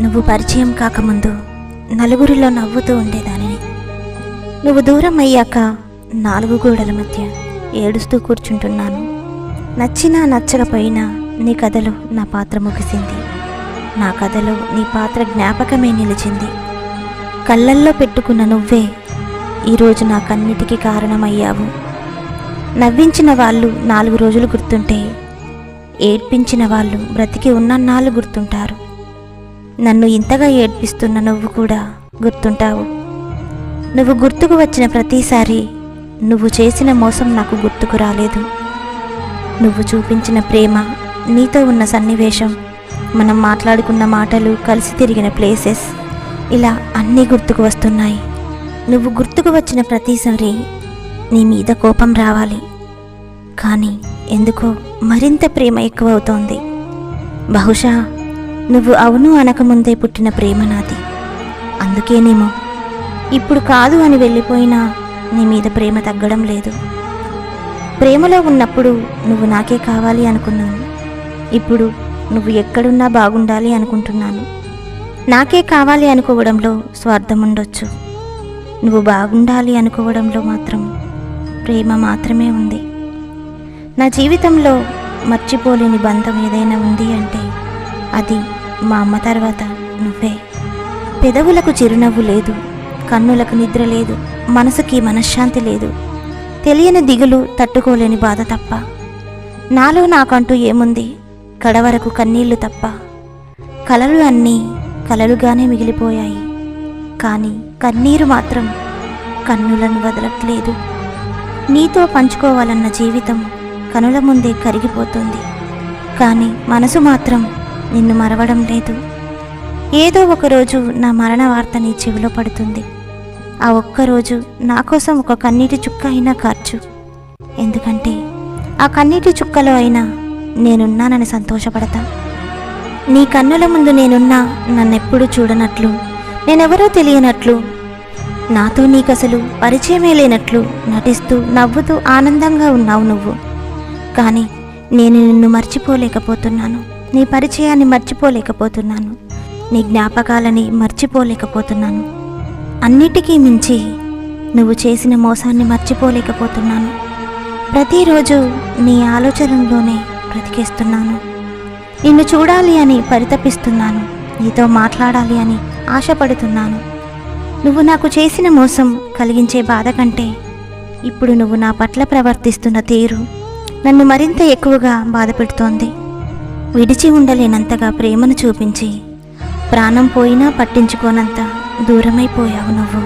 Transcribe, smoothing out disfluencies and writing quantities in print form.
నువ్వు పరిచయం కాకముందు నలుగురిలో నవ్వుతూ ఉండేదానిని. నువ్వు దూరం అయ్యాక 4 గోడల మధ్య ఏడుస్తూ కూర్చుంటున్నాను. నచ్చినా నచ్చకపోయినా నీ కథలో నా పాత్ర ముగిసింది. నా కథలో నీ పాత్ర జ్ఞాపకమే నిలిచింది. కళ్ళల్లో పెట్టుకున్న నువ్వే ఈరోజు నాకన్నిటికీ కారణమయ్యావు. నవ్వించిన వాళ్ళు 4 రోజులు గుర్తుంటే, ఏడ్పించిన వాళ్ళు బ్రతికి ఉన్నన్నాళ్ళు గుర్తుంటారు. నన్ను ఇంతగా ఏడ్పిస్తున్న నువ్వు కూడా గుర్తుంటావు. నువ్వు గుర్తుకు వచ్చిన ప్రతిసారి నువ్వు చేసిన మోసం నాకు గుర్తుకు రాలేదు. నువ్వు చూపించిన ప్రేమ, నీతో ఉన్న సన్నివేశం, మనం మాట్లాడుకున్న మాటలు, కలిసి తిరిగిన ప్లేసెస్, ఇలా అన్నీ గుర్తుకు వస్తున్నాయి. నువ్వు గుర్తుకు వచ్చిన ప్రతిసారి నీ మీద కోపం రావాలి, కానీ ఎందుకో మరింత ప్రేమ ఎక్కువవుతోంది. బహుశా నువ్వు అవును అనకముందే పుట్టిన ప్రేమ నాది. అందుకేనేమో ఇప్పుడు కాదు అని వెళ్ళిపోయినా నీ మీద ప్రేమ తగ్గడం లేదు. ప్రేమలో ఉన్నప్పుడు నువ్వు నాకే కావాలి అనుకున్నాను. ఇప్పుడు నువ్వు ఎక్కడున్నా బాగుండాలి అనుకుంటున్నాను. నాకే కావాలి అనుకోవడంలో స్వార్థం ఉండొచ్చు, నువ్వు బాగుండాలి అనుకోవడంలో మాత్రం ప్రేమ మాత్రమే ఉంది. నా జీవితంలో మర్చిపోలేని బంధం ఏదైనా ఉంది అంటే అది మా అమ్మ తర్వాత నువ్వే. పెదవులకు చిరునవ్వు లేదు, కన్నులకు నిద్ర లేదు, మనసుకి మనశ్శాంతి లేదు, తెలియని దిగులు, తట్టుకోలేని బాధ తప్ప. నాలో నాకంటూ ఏముంది, కడవరకు కన్నీళ్లు తప్ప. కలలు అన్నీ కలలుగానే మిగిలిపోయాయి, కానీ కన్నీరు మాత్రం కన్నులను వదలట్లేదు. నీతో పంచుకోవాలన్న జీవితం కనుల ముందే కరిగిపోతుంది, కానీ మనసు మాత్రం నిన్ను మరవడం లేదు. ఏదో ఒకరోజు నా మరణ వార్త నీ చెవిలో పడుతుంది. ఆ ఒక్కరోజు నా కోసం ఒక కన్నీటి చుక్క అయినా కార్చు. ఎందుకంటే ఆ కన్నీటి చుక్కలో అయినా నేనున్నానని సంతోషపడతా. నీ కన్నుల ముందు నేనున్నా నన్నెప్పుడు చూడనట్లు, నేనెవరో తెలియనట్లు, నాతో నీకసలు పరిచయమే లేనట్లు నటిస్తూ నవ్వుతూ ఆనందంగా ఉన్నావు నువ్వు. కానీ నేను నిన్ను మర్చిపోలేకపోతున్నాను, నీ పరిచయాన్ని మర్చిపోలేకపోతున్నాను, నీ జ్ఞాపకాలని మర్చిపోలేకపోతున్నాను. అన్నిటికీ మించి నువ్వు చేసిన మోసాన్ని మర్చిపోలేకపోతున్నాను. ప్రతిరోజు నీ ఆలోచనలోనే బ్రతికేస్తున్నాను. నిన్ను చూడాలి అని పరితపిస్తున్నాను, నీతో మాట్లాడాలి అని ఆశపడుతున్నాను. నువ్వు నాకు చేసిన మోసం కలిగించే బాధ కంటే ఇప్పుడు నువ్వు నా పట్ల ప్రవర్తిస్తున్న తీరు నన్ను మరింత ఎక్కువగా బాధపెడుతోంది. విడిచి ఉండలేనంతగా ప్రేమను చూపించి ప్రాణం పోయినా పట్టించుకోనంత దూరమైపోయావు నువ్వు.